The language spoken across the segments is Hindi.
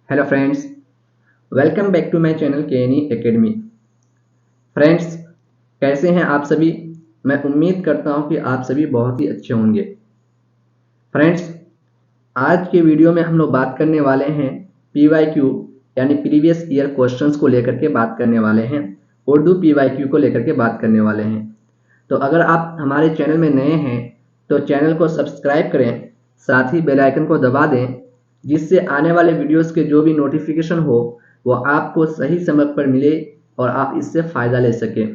Hello friends, welcome back to my channel KNE academy. Friends, कैसे हैं आप सभी? मैं उम्मीद करता हूं कि आप सभी बहुत ही अच्छे होंगे। फ्रेंड्स, आज के वीडियो में हम लोग बात करने वाले हैं पीवाईक्यू यानी प्रीवियस ईयर क्वेश्चंस को लेकर के बात करने वाले हैं। उर्दू पीवाईक्यू को लेकर के बात करने वाले हैं। तो अगर आप हमारे चैनल में नए हैं तो चैनल को सब्सक्राइब करें, साथ ही बेल आइकन को दबा दें, जिससे आने वाले वीडियोस के जो भी नोटिफिकेशन हो वो आपको सही समय पर मिले और आप इससे फ़ायदा ले सकें।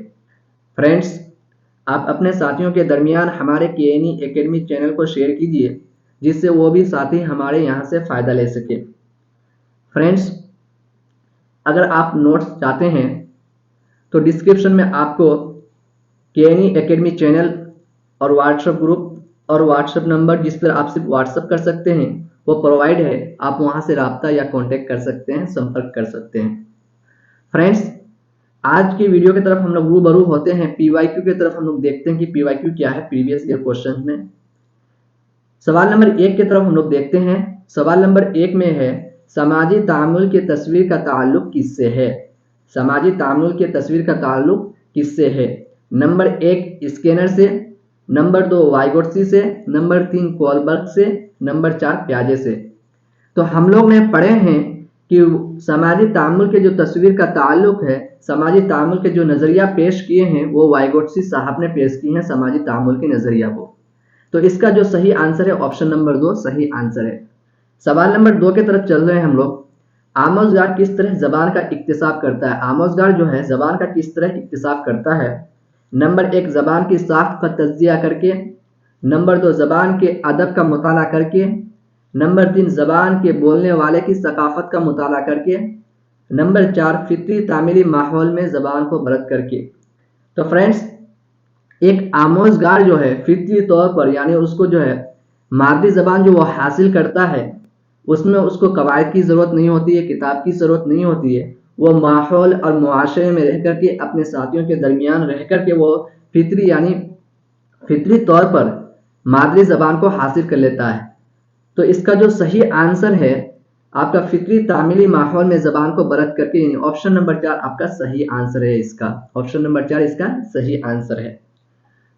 फ्रेंड्स, आप अपने साथियों के दरमियान हमारे केएनई एकेडमी चैनल को शेयर कीजिए, जिससे वो भी साथी हमारे यहाँ से फ़ायदा ले सके। फ्रेंड्स, अगर आप नोट्स चाहते हैं तो डिस्क्रिप्शन में आपको केएनई एकेडमी चैनल और व्हाट्सएप ग्रुप और व्हाट्सएप नंबर जिस पर आप सिर्फ व्हाट्सएप कर सकते हैं वो प्रोवाइड है। आप वहां से राब्ता या कांटेक्ट कर सकते हैं, संपर्क कर सकते हैं। फ्रेंड्स, आज की वीडियो की तरफ हम लोग रूबरू होते हैं। पीवाईक्यू की तरफ हम लोग देखते हैं कि पीवाईक्यू क्या है प्रीवियस ईयर क्वेश्चन में। सवाल नंबर 1 की तरफ हम लोग देखते हैं। सवाल नंबर 1 में है, समाजी तामुल की तस्वीर का ताल्लुक किससे है? समाजी तामुल की तस्वीर का ताल्लुक किससे है? नंबर 1 स्कैनर से, नंबर 2 वाइगोट्सी से, नंबर 3 कोलबर्ग से, नंबर 4 प्याजे से। तो हम लोग ने पढ़े हैं कि समाजी तामुल के जो तस्वीर का ताल्लुक है, समाजी तामुल के जो नजरिया पेश किए हैं वो वाइगोट्सी साहब ने पेश किए हैं समाजी तामुल के नजरिया को। तो इसका जो सही आंसर है ऑप्शन नंबर 2 सही आंसर है। सवाल नंबर 2 की तरफ चल रहे हैं हम लोग। आमोज़गार किस तरह जबान का इक्तिसाब करता है? आमोज़गार जो है जबान का किस तरह इक्तिसाब करता है? नंबर 1 जबान की साख्त का तज्जिया करके, नंबर 2 जबान के अदब का मुताला करके, नंबर 3 जबान के बोलने वाले की सकाफत का मुताला करके, नंबर 4 फितरी तामीली माहौल में जबान को बरत करके। तो फ्रेंड्स, एक आमोज़गार जो है फितरी तौर पर यानी उसको जो है मादरी जबान जो वो हासिल करता है उसमें उसको कवायद की ज़रूरत नहीं होती है, किताब की ज़रूरत नहीं होती है। वो माहौल और मुआशरे में रह करके अपने साथियों के दरमियान रह करके वो फितरी यानी फितरी तौर पर मादरी जबान को हासिल कर लेता है। तो इसका जो सही आंसर है आपका फितरी तामीली माहौल में जबान को बरत करके, यानी ऑप्शन नंबर 4 आपका सही आंसर है। इसका ऑप्शन नंबर 4 इसका सही आंसर है।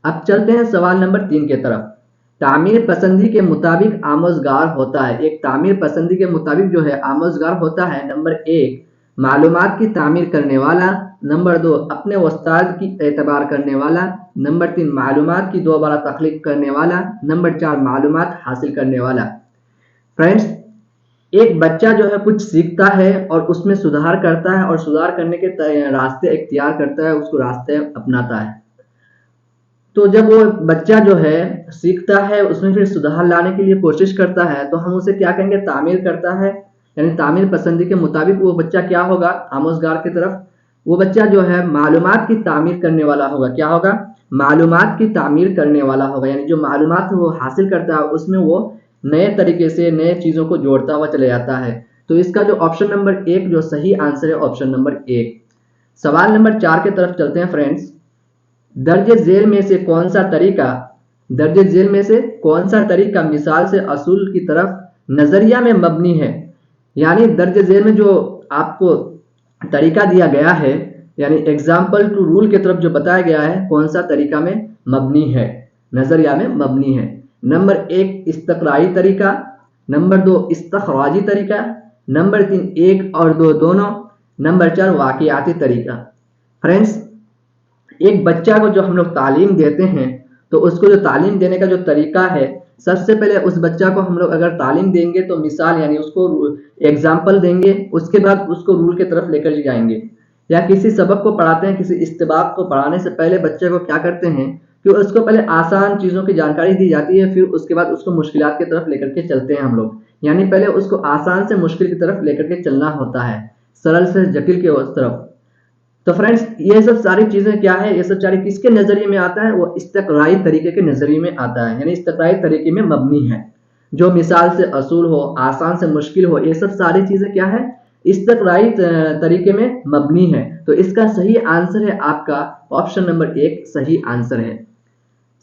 अब चलते हैं सवाल नंबर 3 की तरफ। तामीर पसंदी के मुताबिक आमोज़गार होता है। एक तामीर पसंदी के मुताबिक जो है आमोज़गार होता है। नंबर 1 मालूमात की तामीर करने वाला, नंबर 2 अपने उस्ताद की एतबार करने वाला, नंबर 3 मालूमात की दोबारा तख्लीक करने वाला, नंबर 4 मालूमात हासिल करने वाला। फ्रेंड्स, एक बच्चा जो है कुछ सीखता है और उसमें सुधार करता है और सुधार करने के रास्ते इख्तियार करता है, उसको रास्ते अपनाता है। तो जब वो बच्चा जो है सीखता है उसमें फिर सुधार लाने के लिए कोशिश करता है तो हम उसे क्या कहेंगे? तामीर करता है। यानी तामीर पसंदी के मुताबिक वो बच्चा क्या होगा आमोज़गार की तरफ? वो बच्चा जो है मालूमात की तामीर करने वाला होगा। क्या होगा? मालूमात की तामीर करने वाला होगा। यानी जो मालूमात वो हासिल करता है उसमें वो नए तरीके से नए चीज़ों को जोड़ता हुआ चले जाता है। तो इसका जो ऑप्शन नंबर 1 जो सही आंसर है ऑप्शन नंबर 1। सवाल नंबर 4 की तरफ चलते हैं फ्रेंड्स। दर्ज झेल में से कौन सा तरीका दर्ज झेल में से कौन सा तरीका मिसाल से असूल की तरफ नजरिया में मबनी है? यानी दर्ज झेल में जो आपको तरीका दिया गया है यानी एग्जाम्पल टू रूल की तरफ जो बताया गया है कौन सा तरीका में मबनी है, नजरिया में मबनी है? नंबर 1 इस्तक़राई तरीका, नंबर 2 इस्तखराजी तरीका, नंबर 3 1 और 2 दोनों, नंबर 4 वाक़ियाती तरीका। फ्रेंड्स, एक बच्चा को जो हम लोग तालीम देते हैं तो उसको जो तालीम देने का जो तरीका है, सबसे पहले उस बच्चा को हम लोग अगर तालीम देंगे तो मिसाल यानी उसको एग्जाम्पल देंगे, उसके बाद उसको रूल की तरफ लेकर जाएंगे। या किसी सबक को पढ़ाते हैं, किसी इस्तेबाक को पढ़ाने से पहले बच्चे को क्या करते हैं कि उसको पहले आसान चीज़ों की जानकारी दी जाती है, फिर उसके बाद उसको मुश्किलात की तरफ लेकर के चलते हैं हम लोग। यानी पहले उसको आसान से मुश्किल की तरफ लेकर के चलना होता है, सरल से जटिल की तरफ। तो फ्रेंड्स, ये सब सारी चीजें क्या है, ये सब सारी किसके नजरिए में आता है? वो इस्तक़राई तरीके के नजरिए में आता है। यानी इस्तक़राई तरीके में मबनी है। जो मिसाल से असूल हो, आसान से मुश्किल हो, ये सब सारी चीजें क्या है? इस्तक़राई तरीके में मबनी है। तो इसका सही आंसर है आपका ऑप्शन नंबर 1 सही आंसर है।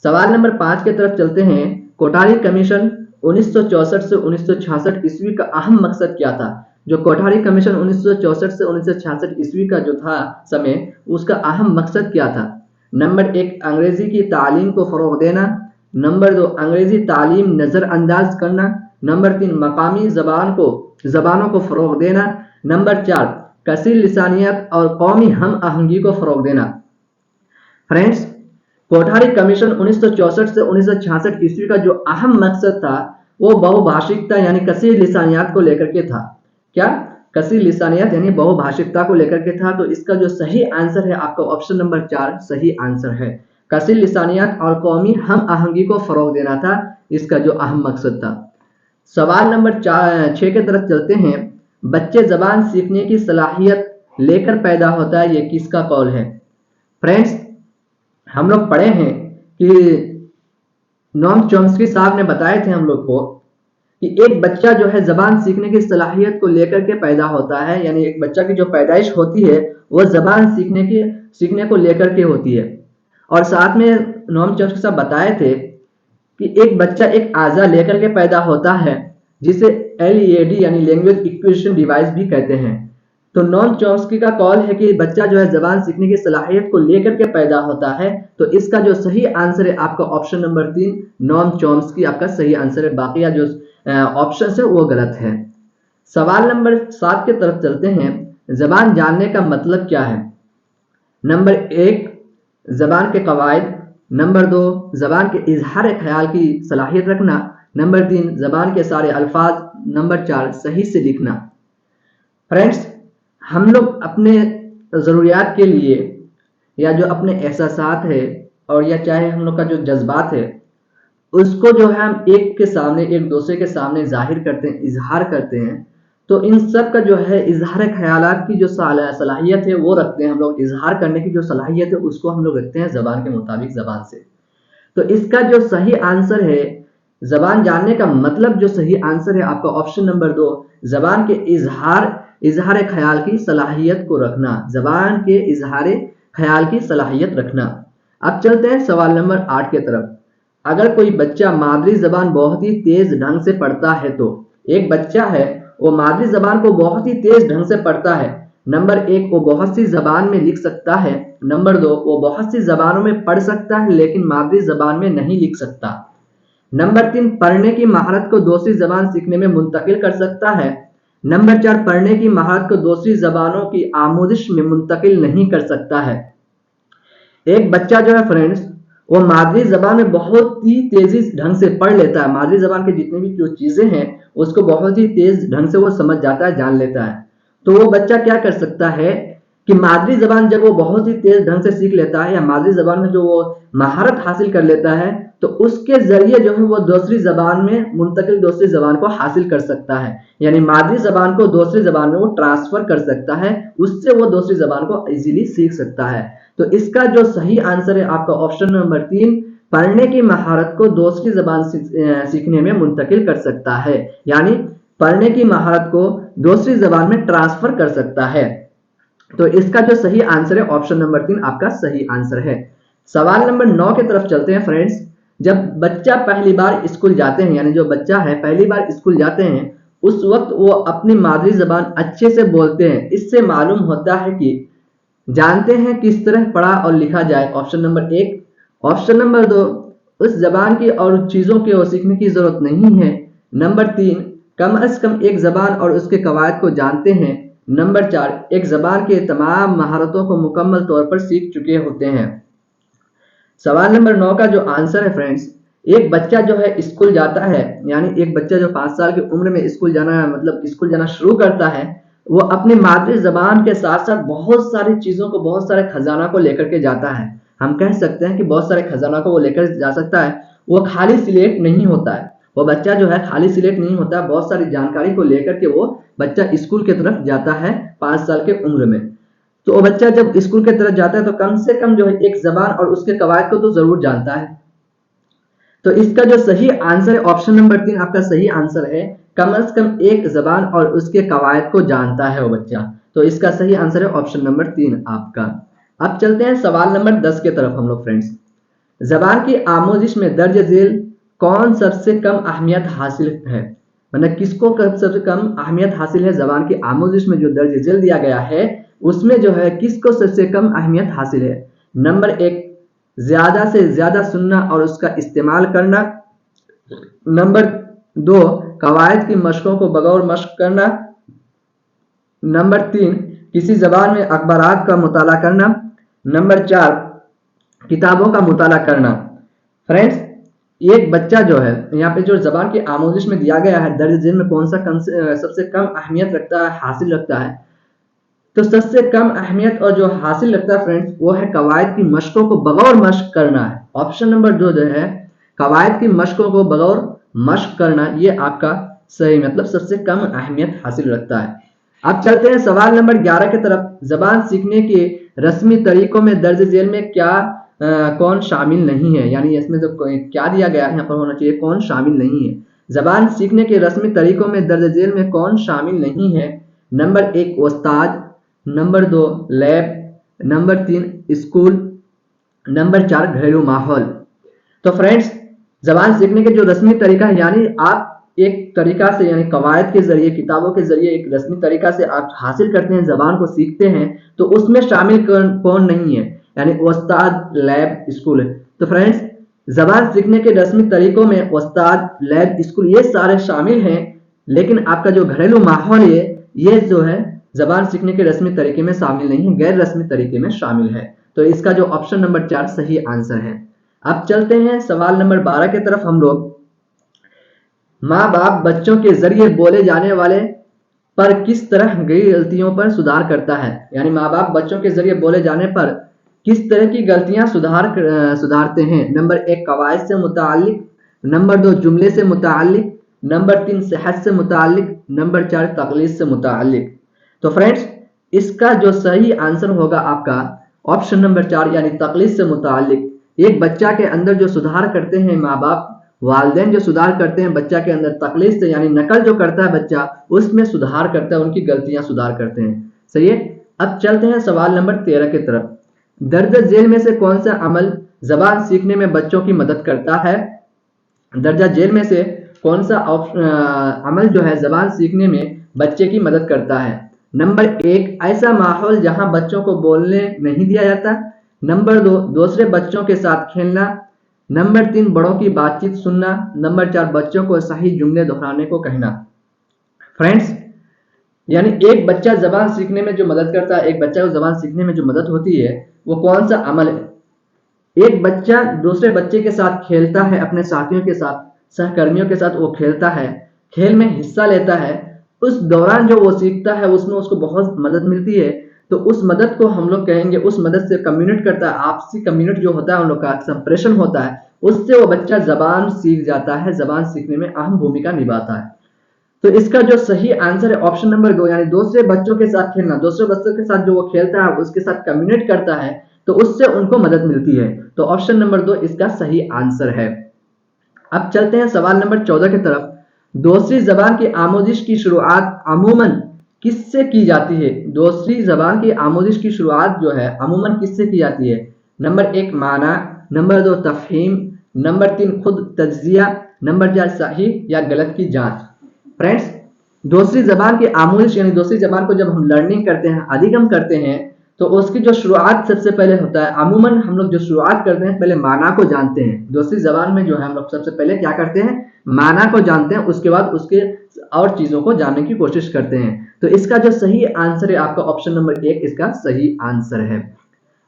सवाल नंबर 5 की तरफ चलते हैं। कोठारी कमीशन 1964 से 1966 ईस्वी का अहम मकसद क्या था? जो कोठारी कमीशन 1964 से 1966 ईस्वी का जो था समय, उसका अहम मकसद क्या था? नंबर 1, अंग्रेजी की तालीम को फरोग देना। नंबर 2, अंग्रेजी तालीम नजरअंदाज करना। नंबर 3, मकामी जबानों को फरोग देना। नंबर 4, कसीर लिसानियत और कौमी हम आहंगी को फरोग देना। फ्रेंड्स, कोठारी कमीशन 1964 से 1966 ईस्वी का जो अहम मकसद था वो बहुभाषिकता यानी कसीर लिसानियात को लेकर के था। क्या? कसीर लिसानियात यानी बहुभाषिकता को लेकर के था। तो इसका जो सही आंसर है आपका ऑप्शन नंबर 4 सही आंसर है। कसीर लिसानियात और कौमी हम आहंगी को फरोग देना था इसका जो अहम मकसद था। सवाल नंबर 6 की तरफ चलते हैं। बच्चे जबान सीखने की सलाहियत लेकर पैदा होता है, ये किसका कौल है? फ्रेंड्स, हम लोग पढ़े हैं कि नोम चॉम्स्की साहब ने बताए थे हम लोग को कि एक बच्चा जो है जबान सीखने की सलाहियत को लेकर के पैदा होता है, यानी एक बच्चा की जो पैदाइश होती है वो जबान सीखने को लेकर के होती है। और साथ में नोम चॉम्स्की साहब बताए थे कि एक बच्चा एक आजा लेकर के पैदा होता है जिसे LEAD यानी लैंग्वेज एक्विजिशन डिवाइस भी कहते हैं। तो नोम चॉम्स्की का कॉल है कि बच्चा जो है जबान सीखने की सलाहियत को लेकर के पैदा होता है। तो इसका जो सही आंसर है आपका ऑप्शन नंबर 3 नोम चॉम्स्की आपका सही आंसर है। बाकी जो ऑप्शन है वो गलत है। सवाल नंबर 7 की तरफ चलते हैं। जबान जानने का मतलब क्या है? नंबर 1, जबान के कवायद। नंबर 2, जबान के इजहार ख्याल की सलाहियत रखना। नंबर 3, जबान के सारे अल्फाज। नंबर 4, सही से लिखना। फ्रेंड्स, हम लोग अपने ज़रूरियात के लिए या जो अपने एहसासात है और या चाहे हम लोग का जो जज्बात है उसको जो है हम एक दूसरे के सामने जाहिर करते हैं, इजहार करते हैं। तो इन सब का जो है इजहार ख्यालात की जो सलाहियत है वो रखते हैं हम लोग। इजहार करने की जो सलाहियत है उसको हम लोग रखते हैं ज़बान के मुताबिक, ज़बान से। तो इसका जो सही आंसर है जबान जानने का मतलब जो सही आंसर है आपका ऑप्शन नंबर 2 जबान के इजहार ख्याल की सलाहियत को रखना। जबान के इजहार ख्याल की सलाहियत रखना। अब चलते हैं सवाल नंबर 8 की तरफ। अगर कोई बच्चा मादरी जबान बहुत ही तेज ढंग से पढ़ता है, तो एक बच्चा है वो मादरी जबान को बहुत ही तेज ढंग से पढ़ता है। नंबर 1, वो बहुत सी जबान में लिख सकता है। नंबर 2, वो बहुत सी जबानों में पढ़ सकता है लेकिन मादरी जबान में नहीं लिख सकता। नंबर 3, पढ़ने की महारत को दूसरी जबान सीखने में मुंतकिल कर सकता है। नंबर 4, पढ़ने की महारत को दूसरी जबानों की आमोदिश में मुंतकिल नहीं कर सकता है। एक बच्चा जो है फ्रेंड्स वो मादरी जबान में बहुत ही तेजी ढंग से पढ़ लेता है। मादरी जबान के जितने भी जो चीजें हैं उसको बहुत ही तेज ढंग से वो समझ जाता है, जान लेता है। तो वो बच्चा क्या कर सकता है कि मादरी जबान जब वो बहुत ही तेज ढंग से सीख लेता है या मादरी जबान में जो वो महारत हासिल कर लेता है तो उसके जरिए जो है वो दूसरी जबान में मुंतकिल दूसरी जबान को हासिल कर सकता है। यानी मादरी जबान को दूसरी जबान में वो ट्रांसफर कर सकता है, उससे वो दूसरी जबान को इजीली सीख सकता है। तो इसका जो सही आंसर है आपका ऑप्शन नंबर 3 पढ़ने की महारत को दूसरी जबान सीखने में मुंतकिल कर सकता है, यानी पढ़ने की महारत को दूसरी जबान में ट्रांसफर कर सकता है। तो इसका जो सही आंसर है ऑप्शन नंबर 3 आपका सही आंसर है। सवाल नंबर 9 की तरफ चलते हैं फ्रेंड्स। जब बच्चा पहली बार स्कूल जाते हैं, यानी जो बच्चा है पहली बार स्कूल जाते हैं, उस वक्त वो अपनी मादरी जबान अच्छे से बोलते हैं। इससे मालूम होता है कि जानते हैं किस तरह पढ़ा और लिखा जाए। Option number 1। ऑप्शन नंबर 2, उस जबान की और चीजों के सीखने की जरूरत नहीं है। नंबर 3, कम अज कम एक जबान और उसके कवायद को जानते हैं। नंबर 4, एक जबान के तमाम महारतों को मुकम्मल तौर पर सीख चुके होते हैं। सवाल नंबर 9 का जो आंसर है फ्रेंड्स, एक बच्चा जो है स्कूल जाता है, यानी एक बच्चा जो 5 साल की उम्र में स्कूल जाना शुरू करता है, वो अपनी मादरी जबान के साथ साथ बहुत सारी चीजों को, बहुत सारे खजाना को लेकर के जाता है। हम कह सकते हैं कि बहुत सारे खजाना को वो लेकर जा सकता है। वो खाली स्लेट नहीं होता है, वो बच्चा जो है खाली स्लेट नहीं होता है, बहुत सारी जानकारी को लेकर के वो बच्चा स्कूल की तरफ जाता है 5 साल के उम्र में। तो वो बच्चा जब स्कूल की तरफ जाता है तो कम से कम जो है एक जबान और उसके कवायद को तो जरूर जानता है। तो इसका जो सही आंसर है ऑप्शन नंबर 3 आपका सही आंसर है। कम से कम एक जबान और उसके कवायद को जानता है वो बच्चा। तो इसका सही आंसर है ऑप्शन नंबर 3 आपका। अब चलते हैं सवाल नंबर 10 की तरफ हम लोग फ्रेंड्स। जबान की आमोजिश में दर्ज झेल कौन सबसे कम अहमियत हासिल है? मतलब किसको सबसे कम अहमियत हासिल है, जबान की आमोजिश में जो दर्ज झेल दिया गया है उसमें जो है किसको सबसे कम अहमियत हासिल है। नंबर एक, ज्यादा से ज्यादा सुनना और उसका इस्तेमाल करना। नंबर दो, कवायद की मशकों को बगौर मश्क करना। नंबर तीन, किसी जबान में अखबारात का मुताला करना। नंबर चार, किताबों का मुताला करना। फ्रेंड्स, एक बच्चा जो है यहाँ पे जो जबान की आमोजिश में दिया गया है दर्ज झेल में कौन सा सबसे कम अहमियत रखता है, हासिल रखता है, तो सबसे कम अहमियत और जो हासिल रखता है फ्रेंड्स वो है कवायद की मशकों को बगौर मश्क करना है। ऑप्शन नंबर दो जो है कवायद की मशकों को बगौर मश्क करना, ये आपका सही मतलब सबसे कम अहमियत हासिल रखता है। अब चलते हैं सवाल नंबर 11 की तरफ। जबान सीखने के रस्मी तरीकों में दर्ज झेल में क्या कौन शामिल नहीं है, यानी इसमें जो क्या दिया गया है यहाँ पर होना चाहिए कौन शामिल नहीं है। जबान सीखने के रस्मी तरीकों में दर्ज झेल में कौन शामिल नहीं है। नंबर एक, उस्ताद। नंबर दो, लैब। नंबर तीन, स्कूल। नंबर चार, घरेलू माहौल। तो फ्रेंड्स, जबान सीखने के जो रस्मी तरीका है, यानी आप एक तरीका से यानी कवायद के जरिए, किताबों के जरिए एक रस्मी तरीका से आप हासिल करते हैं, जबान को सीखते हैं, तो उसमें शामिल कौन नहीं है, यानी उस्ताद, लैब, स्कूल है। तो फ्रेंड्स, जबान सीखने के रस्मी तरीकों में उस्ताद, लैब, स्कूल ये सारे शामिल हैं, लेकिन आपका जो घरेलू माहौल है ये जो है जबान सीखने के रस्मी तरीके में शामिल नहीं है, गैर रस्मी तरीके में शामिल है। तो इसका जो ऑप्शन नंबर 4 सही आंसर है। अब चलते हैं सवाल नंबर 12 की तरफ हम लोग। माँ बाप बच्चों के जरिए बोले जाने वाले पर किस तरह की गलतियों पर सुधार करता है, यानी माँ बाप बच्चों के जरिए बोले जाने पर किस तरह की गलतियां सुधारते हैं। नंबर एक, कवायद से मुतालिक। नंबर दो, जुमले से मुतालिक। नंबर तीन, सेहत से मुतालिक। नंबर चार, तकलीद से मुतालिक। तो फ्रेंड्स, इसका जो सही आंसर होगा आपका ऑप्शन नंबर 4 यानी तकलीद से मुतालिक। एक बच्चा के अंदर जो सुधार करते हैं माँ बाप, वालिदैन जो सुधार करते हैं बच्चा के अंदर तकलीद से, यानी नकल जो करता है बच्चा उसमें सुधार करता है, उनकी गलतियां सुधार करते हैं। सही है। अब चलते हैं सवाल नंबर 13 की तरफ। दर्ज झेल में से कौन सा अमल जबान सीखने में बच्चों की मदद करता है। दर्जा जेल में से कौन सा अमल जो है जबान सीखने में बच्चे की मदद करता है। नंबर एक, ऐसा माहौल जहां बच्चों को बोलने नहीं दिया जाता। नंबर दो, दूसरे बच्चों के साथ खेलना। नंबर तीन, बड़ों की बातचीत सुनना। नंबर चार, बच्चों को सही जुमले दोहराने को कहना। फ्रेंड्स, यानी एक बच्चा जबान सीखने में जो मदद करता है, एक बच्चा को जबान सीखने में जो मदद होती है वो कौन सा अमल है। एक बच्चा दूसरे बच्चे के साथ खेलता है, अपने साथियों के साथ, सहकर्मियों के साथ वो खेलता है, खेल में हिस्सा लेता है, उस दौरान जो वो सीखता है उसमें उसको बहुत मदद मिलती है। तो उस मदद को हम लोग कहेंगे, उस मदद से कम्युनिकेट करता है, आपसी कम्युनिकेट जो होता है उन लोग का संप्रेषण होता है, उससे वो बच्चा जबान सीख जाता है, जबान सीखने में अहम भूमिका निभाता है। तो इसका जो सही आंसर है ऑप्शन नंबर दो, यानी दूसरे बच्चों के साथ खेलना, दूसरे बच्चों के साथ जो वो खेलता है उसके साथ कम्युनिकेट करता है तो उससे उनको मदद मिलती है। तो ऑप्शन नंबर दो इसका सही आंसर है। अब चलते हैं सवाल नंबर 14 की तरफ। दूसरी जबान की आमोजिश की शुरुआत अमूमन किससे की जाती है। दूसरी जबान की आमोजिश की शुरुआत जो है अमूमन किससे की जाती है। नंबर एक, माना। नंबर दो, तफहीम। नंबर तीन, खुद तज्जिया। नंबर चार, सही या गलत की जांच। फ्रेंड्स, दूसरी जबान की आमोजिश यानी दूसरी जबान को जब हम लर्निंग करते हैं, अधिगम करते हैं, तो उसकी जो शुरुआत सबसे पहले होता है, अमूमन हम लोग जो शुरुआत करते हैं पहले माना को जानते हैं। दूसरी जबान में जो है हम लोग सबसे पहले क्या करते हैं, माना को जानते हैं, उसके बाद उसके और चीजों को जानने की कोशिश करते हैं। तो इसका जो सही आंसर है आपका ऑप्शन नंबर एक इसका सही आंसर है।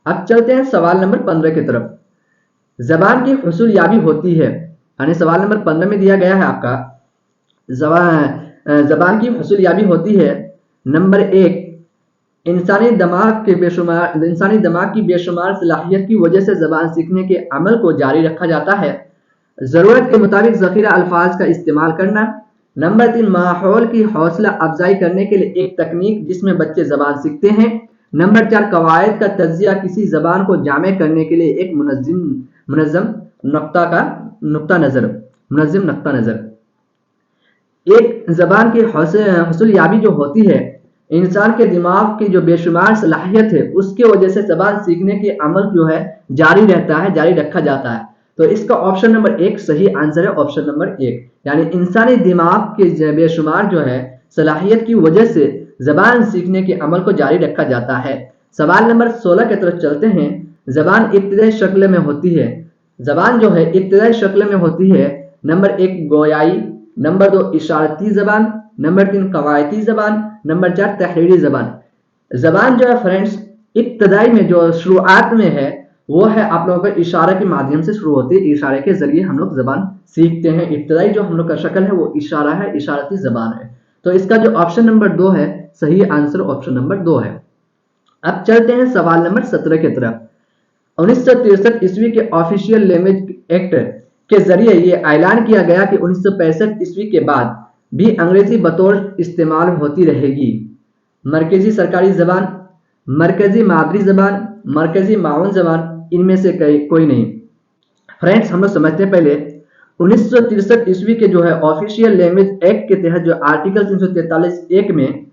अब चलते हैं सवाल नंबर 15 की तरफ। जबान की हुसूल याबी होती है, यानी सवाल नंबर 15 में दिया गया है आपका जबान की हुसूल याबी होती है। नंबर एक, इंसानी दिमाग की बेशुमार सलाहियत की वजह से जबान सीखने के अमल को जारी रखा जाता है। जरूरत के मुताबिक जखीरा अल्फाज का इस्तेमाल करना। नंबर तीन, माहौल की हौसला अफजाई करने के लिए एक तकनीक जिसमें बच्चे जबान सीखते हैं। नंबर चार, कवायद का तज्जिया किसी जबान को जामे करने के लिए एक मुनज़्ज़म नुक्ता नज़र। एक जबान की हौसला याबी जो होती है, इंसान के दिमाग की जो बेशुमार सलाहियत है उसके वजह से जबान सीखने के अमल जो है जारी रहता है, जारी रखा जाता है। तो इसका ऑप्शन नंबर 1 सही आंसर है, ऑप्शन नंबर 1। यानी इंसानी दिमाग के बेशुमार जो है सलाहियत की वजह से जबान सीखने के अमल को जारी रखा जाता है। सवाल नंबर 16 की तरफ चलते हैं। जबान इब्तिदाई शक्ल में होती है। जबान जो है इब्तिदाई शक्ल में होती है। नंबर 1 गोयाई, नंबर 2 इशारती जबान, नंबर 3 कवायती जबान, नंबर 4 तहरीरी जबान। जबान जो है फ्रेंड्स इब्तदाई में जो शुरुआत में है वो है आप लोगों का इशारे के माध्यम से शुरू होती है। इशारे के जरिए हम लोग जबान सीखते हैं। इब्तदाई जो हम लोग का शक्ल है वो इशारा है, इशारती जबान है। तो इसका जो ऑप्शन नंबर 2 है सही आंसर ऑप्शन नंबर 2 है। अब चलते हैं सवाल नंबर 17 की तरफ। 1963 ईस्वी के ऑफिशियल लैंग्वेज एक्ट के जरिए ये ऐलान किया गया कि 1965 ईस्वी के बाद भी अंग्रेजी बतौर इस्तेमाल होती रहेगी। मरकजी सरकारी जबान, मरकजी मादरी जबान, मरकजी माउन जबान, इनमें से कोई नहीं। फ्रेंड्स हम लोग समझते हैं पहले 1963 ईस्वी के जो है ऑफिशियल लैंग्वेज एक्ट के तहत जो आर्टिकल 343(1) में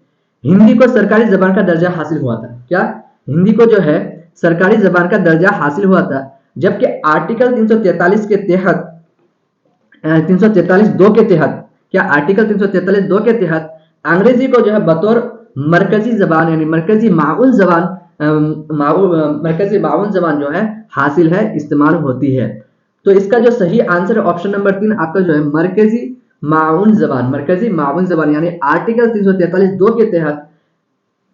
हिंदी को सरकारी जबान का दर्जा हासिल हुआ था। क्या हिंदी को जो है सरकारी जबान का दर्जा हासिल हुआ था, जबकि आर्टिकल 343 के तहत 343(2) के तहत क्या आर्टिकल 343(2) के तहत अंग्रेजी को जो है बतौर मरकजी जबान यानी मरकजी माउन जबान जो है हासिल है, इस्तेमाल होती है। तो इसका जो सही आंसर है ऑप्शन नंबर 3 आपका जो है मरकजी माउन जबान यानी आर्टिकल 343(2) के तहत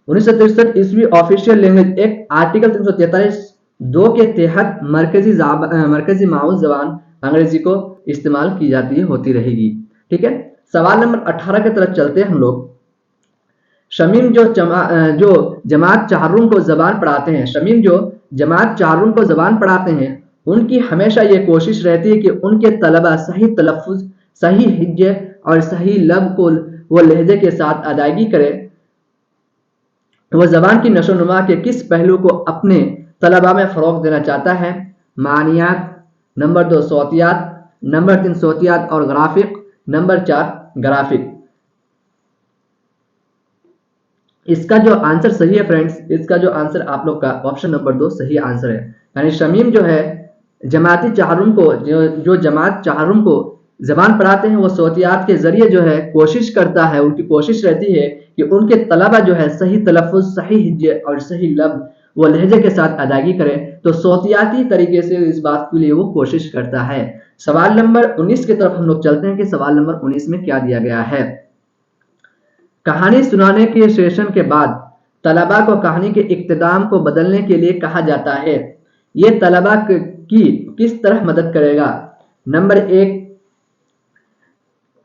1963 ईस्वी ऑफिशियल लैंग्वेज एक्ट आर्टिकल 343(2) के तहत मरकजी माउन जबान अंग्रेजी को इस्तेमाल की जाती है, होती रहेगी। ठीक है, सवाल नंबर 18 की तरफ चलते हैं हम लोग। शमीम जो जमात चाहरुम को जबान पढ़ाते हैं, शमीम जो जमात चाहरुम को जबान पढ़ाते हैं, उनकी हमेशा ये कोशिश रहती है कि उनके तलबा सही तलफ़ुज़, सही हिज्जे और सही लब को वो लहजे के साथ अदायगी करे। वह जबान की नशोनुमा के किस पहलू को अपने तलबा में फ़रोग़ देना चाहता है? मानियात, नंबर 2 सौतियात, नंबर 3 सौतियात और ग्राफिक, नंबर 4 ग्राफिक। इसका जो आंसर सही है फ्रेंड्स, इसका जो आंसर आप लोग का ऑप्शन नंबर 2 सही आंसर है। यानी शमीम जो है जमाती चाहरुम को जो जमात चाहरुम को जबान पढ़ाते हैं वो सौतियात के जरिए जो है कोशिश करता है, उनकी कोशिश रहती है कि उनके तलबा जो है सही तलफ़ुज़, सही हिज्जे और सही लब वो लहजे के साथ अदायगी करें। तो सौतियाती तरीके से इस बात के लिए वो कोशिश करता है। सवाल नंबर 19 की तरफ हम लोग चलते हैं कि सवाल नंबर 19 में क्या दिया गया है। कहानी सुनाने के सेशन के बाद तलबा को कहानी के इख्तिताम को बदलने के लिए कहा जाता है। ये तलबा की किस तरह मदद करेगा? नंबर 1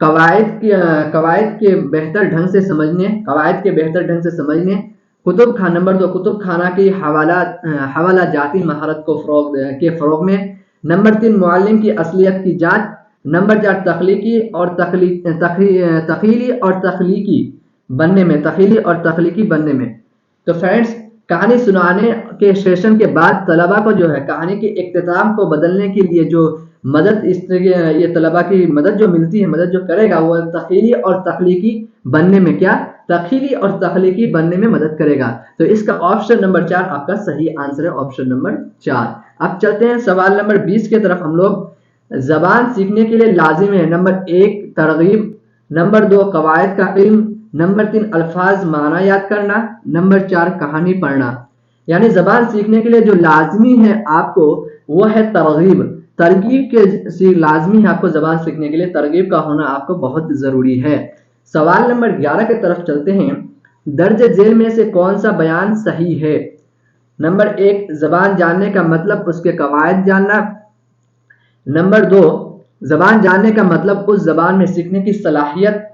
कवायद के बेहतर ढंग से समझने, कुतुब खाना, नंबर 2 कुतुब खाना की हवाला जाती महारत को फ़रोग़ में, नंबर 3 मुअल्लिम की असलियत की जांच, नंबर 4 तख्लीकी और तख्लीकी बनने में। तो फ्रेंड्स कहानी सुनाने के सेशन के बाद तलबा को जो है कहानी के इख्तिताम को बदलने के लिए जो मदद ये तलबा की मदद जो मिलती है, मदद जो करेगा वो तख्लीकी और तख्लीकी बनने में मदद करेगा। तो इसका ऑप्शन नंबर 4 आपका सही आंसर है, ऑप्शन नंबर 4। अब चलते हैं सवाल नंबर 20 की तरफ हम लोग। जबान सीखने के लिए लाजिम है नंबर 1 तरगीब, नंबर 2 कवायद का इल्म, नंबर 3 अल्फाज माना याद करना, नंबर 4 कहानी पढ़ना। यानी जबान सीखने के लिए जो लाजमी है आपको वो है तरगीब के लाजमी है आपको जबान सीखने के लिए तरगीब का होना आपको बहुत जरूरी है। सवाल नंबर 11 की तरफ चलते हैं। दर्ज झेल में से कौन सा बयान सही है? नंबर 1 जबान जानने का मतलब उसके कवायद जानना, नंबर 2 जबान जानने का मतलब उस जबान में सीखने की सलाहियत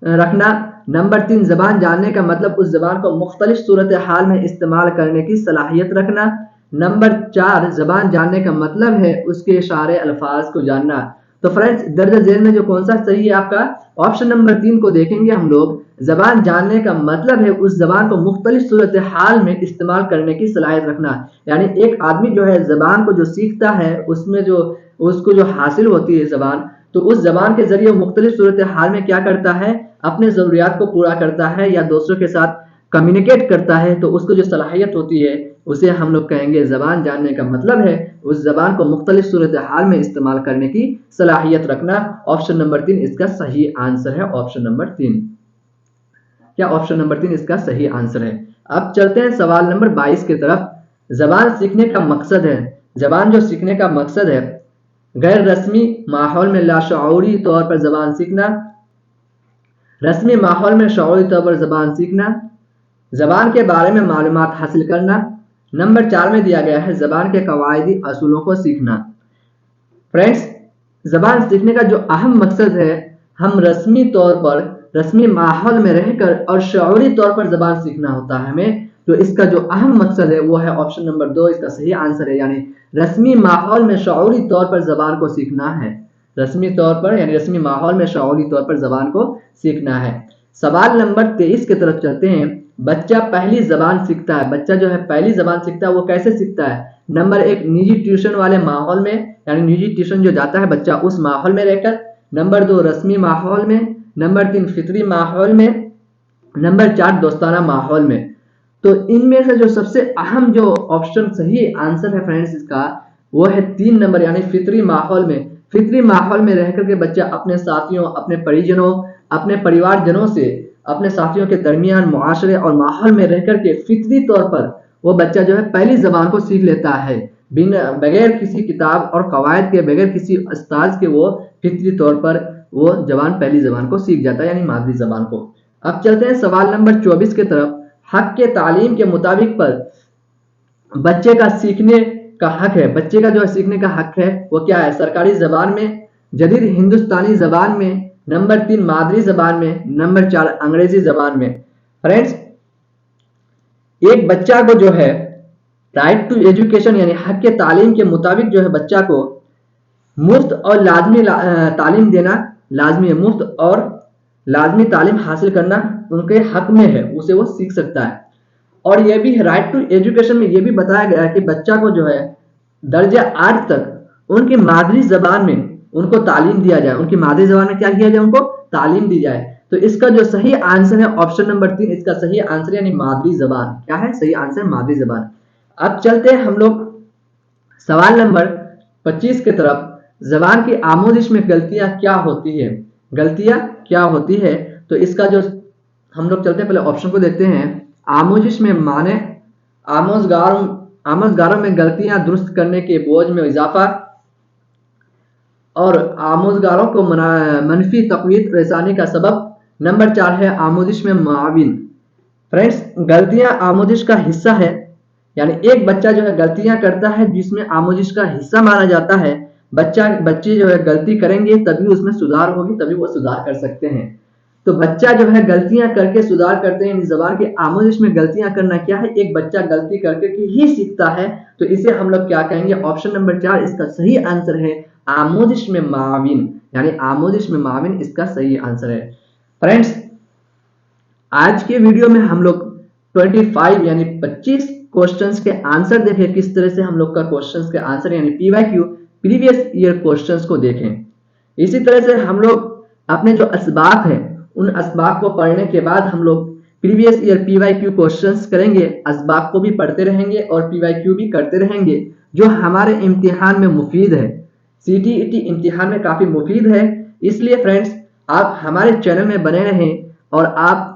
रखना, नंबर 3 जबान जानने का मतलब उस जबान को मुख्तलिफ सूरत हाल में इस्तेमाल करने की सलाहियत रखना, नंबर 4 जबान जानने का मतलब है उसके इशारे अल्फाज को जानना। तो फ्रेंड्स दर्ज झेल में जो कौन सा सही है आपका ऑप्शन नंबर 3 को देखेंगे हम लोग। जबान जानने का मतलब है उस जबान को मुख्तलिफ सूरत हाल में इस्तेमाल करने की सलाहियत रखना। यानी एक आदमी जो है जबान को जो सीखता है उसमें जो उसको जो हासिल होती है जबान, तो उस जबान के जरिए मुख्तलिफ सूरत हाल में क्या करता है, अपने ज़रूरियात को पूरा करता है या दूसरों के साथ कम्युनिकेट करता है तो उसको जो सलाहियत होती है उसे हम लोग कहेंगे ज़बान जानने का मतलब है उस ज़बान को मुख्तलिफ सूरत हाल में इस्तेमाल करने की सलाहियत रखना। ऑप्शन नंबर 3 इसका सही आंसर है। ऑप्शन नंबर 3, क्या ऑप्शन नंबर 3 इसका सही आंसर है। अब चलते हैं सवाल नंबर 22 की तरफ। ज़बान सीखने का मकसद है, ज़बान जो सीखने का मकसद है, गैर रस्मी माहौल में लाशऊरी तौर पर ज़बान सीखना, रस्मी माहौल में शऊरी तौर पर ज़बान सीखना, ज़बान के बारे में मालूमात हासिल करना। नंबर 4 में दिया गया है ज़बान के कवायदी असूलों को सीखना। फ्रेंड्स, ज़बान सीखने का जो अहम मकसद है, हम रस्मी तौर पर रस्मी माहौल में रहकर और शऊरी तौर पर ज़बान सीखना होता है हमें। तो इसका जो अहम मकसद है वो है ऑप्शन नंबर 2 इसका सही आंसर है, यानी रस्मी माहौल में शऊरी तौर पर ज़बान को सीखना है। रस्मी तौर पर यानी रस्मी माहौल में शऊरी तौर पर ज़बान को सीखना है। सवाल नंबर 23 की तरफ चलते हैं। बच्चा पहली ज़बान सीखता है, बच्चा जो है पहली ज़बान सीखता है वो कैसे सीखता है। नंबर 1 निजी ट्यूशन वाले माहौल में, यानी निजी ट्यूशन जो जाता है बच्चा उस माहौल में रहकर। नंबर 2 रस्मी माहौल में। नंबर 3 फितरी माहौल में। नंबर 4 दोस्ताना माहौल में। तो इनमें से जो सबसे अहम जो ऑप्शन सही आंसर है फ्रेंड्स इसका, वो है 3 नंबर, यानी फितरी माहौल में। फितरी माहौल में रहकर के बच्चा अपने साथियों, अपने परिजनों, अपने परिवारजनों से, अपने साथियों के दरमियान, मुआशरे और माहौल में रहकर के फितरी तौर पर वो बच्चा जो है पहली ज़बान को सीख लेता है, बिना बगैर किसी किताब और कवायद के, बगैर किसी उस्ताद के वो फितरी तौर पर वो जबान पहली ज़बान को सीख जाता है, यानी मादरी ज़बान को। अब चलते हैं सवाल नंबर 24 की तरफ। हक के तालीम के मुताबिक पर बच्चे का सीखने का हक है, बच्चे का जो सीखने का हक है वो क्या है। सरकारी ज़बान में, जदीद हिंदुस्तानी ज़बान में, नंबर 3 मादरी ज़बान में, नंबर 4 अंग्रेजी ज़बान में। फ्रेंड्स, एक बच्चा को जो है राइट टू एजुकेशन यानी हक के तालीम के मुताबिक जो है बच्चा को मुफ्त और लाजमी तालीम देना लाजमी है। मुफ्त और लाजमी तालीम हासिल करना उनके हक में है, उसे वो सीख सकता है। और यह भी राइट टू एजुकेशन में यह भी बताया गया है कि बच्चा को जो है दर्जा 8 तक उनकी मादरी ज़बान में उनको तालीम दिया जाए, उनकी मादरी ज़बान में क्या किया जाए, उनको तालीम दी जाए। तो इसका जो सही आंसर है ऑप्शन नंबर 3 इसका सही आंसर यानी मादरी ज़बान। क्या है सही आंसर? मादरी ज़बान। अब चलते हैं हम लोग सवाल नंबर 25 की तरफ। ज़बान की आमोजिश में गलतियां क्या होती है, गलतियां क्या होती है। तो इसका जो हम लोग चलते हैं पहले ऑप्शन को देखते हैं। आमोजिश में माने आमोजगारों में गलतियां दुरुस्त करने के बोझ में इजाफा और आमोजगारों को मनफी तक़वीत रसानी का सबब। नंबर 4 है आमोजिश में मुआविन। फ्रेंड्स, गलतियां आमोजिश का हिस्सा है, यानी एक बच्चा जो है गलतियां करता है जिसमें आमोजिश का हिस्सा माना जाता है। बच्चे जो है गलती करेंगे तभी उसमें सुधार होगी, तभी वो सुधार कर सकते हैं। तो बच्चा जो है गलतियां करके सुधार करते हैं। ज़बान के आमोजिश में गलतियां करना क्या है, एक बच्चा गलती करके ही सीखता है। तो इसे हम लोग क्या कहेंगे, ऑप्शन नंबर 4 इसका सही आंसर है आमोजिश में माविन, यानी आमोजिश में माविन इसका सही आंसर है। फ्रेंड्स, आज के वीडियो में हम लोग 25 यानी 25 क्वेश्चंस के आंसर देखें, किस तरह से हम लोग का क्वेश्चंस के आंसर यानी पीवाईक्यू प्रीवियस ईयर क्वेश्चंस को देखें। इसी तरह से हम लोग अपने जो असबाक है उन असबाक को पढ़ने के बाद हम लोग प्रीवियस ईयर पीवाईक्यू क्वेश्चंस करेंगे, असबाक को भी पढ़ते रहेंगे और पीवाईक्यू भी करते रहेंगे, जो हमारे इम्तिहान में मुफीद है, सीटीईटी इम्तिहान में काफ़ी मुफीद है। इसलिए फ्रेंड्स, आप हमारे चैनल में बने रहें और आप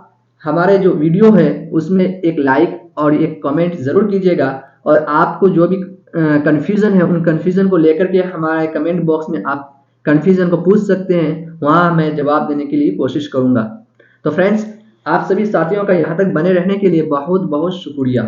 हमारे जो वीडियो है उसमें एक लाइक और एक कमेंट ज़रूर कीजिएगा। और आपको जो भी कन्फ्यूज़न है उन कन्फ्यूज़न को लेकर के हमारे कमेंट बॉक्स में आप कन्फ्यूज़न को पूछ सकते हैं, वहाँ मैं जवाब देने के लिए कोशिश करूँगा। तो फ्रेंड्स, आप सभी साथियों का यहाँ तक बने रहने के लिए बहुत बहुत शुक्रिया।